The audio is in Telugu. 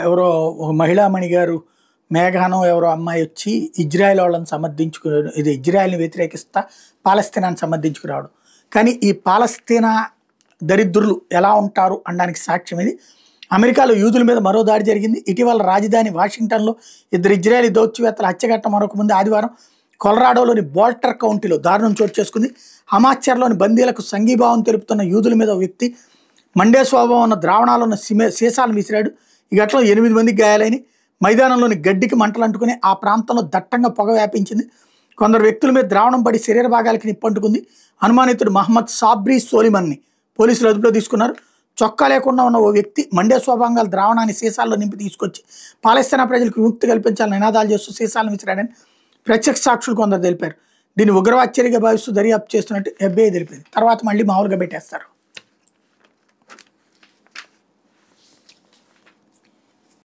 ఎవరో ఒక మహిళామణి గారు మేఘానో ఎవరో అమ్మాయి వచ్చి ఇజ్రాయెల్ వాళ్ళని సమర్థించుకు ఇది ఇజ్రాయెల్ని వ్యతిరేకిస్తా పాలస్తీనాన్ని సమర్థించుకురావడం. కానీ ఈ పాలస్తీనా దరిద్రులు ఎలా ఉంటారు అనడానికి సాక్ష్యం ఇది. అమెరికాలో యూదుల మీద మరో దాడి జరిగింది. ఇటీవల రాజధాని వాషింగ్టన్లో ఇద్దరు ఇజ్రాయెలీ దౌత్యవేత్తల హత్యఘట్ట మరొక ముందు ఆదివారం కొలరాడోలోని బోల్టర్ కౌంటీలో దారుణం చోటు చేసుకుంది. హమాచర్లోని బందీలకు సంఘీభావం తెలుపుతున్న యూదుల మీద ఓ వ్యక్తి మండే స్వభావం ఉన్న ద్రావణాలు ఉన్న సీసాలను విసిరాడు. ఈ ఘటనలో 8 మందికి గాయాలైన మైదానంలోని గడ్డికి మంటలు అంటుకుని ఆ ప్రాంతంలో దట్టంగా పొగ వ్యాపించింది. కొందరు వ్యక్తుల మీద ద్రావణం పడి శరీర భాగాలకి నిప్పంటుకుంది. అనుమానితుడు మహమ్మద్ సాబ్రీ సోలిమన్ని పోలీసులు అదుపులో తీసుకున్నారు. చొక్కా లేకుండా ఉన్న ఓ వ్యక్తి మండే స్వభావంగా ద్రావణాన్ని సీసాల్లో నింపి తీసుకొచ్చి పాలస్తీనా ప్రజలకు విముక్తి కల్పించాలని నినాదాలు చేస్తూ సీసాలను విసిరాడని ప్రత్యక్ష సాక్షులు కొందరు తెలిపారు. దీన్ని ఉగ్రవాద చర్యగా భావిస్తూ దర్యాప్తు చేస్తున్నట్టు FBI తెలిపింది. తర్వాత మళ్ళీ మామూలుగా పెట్టేస్తారు.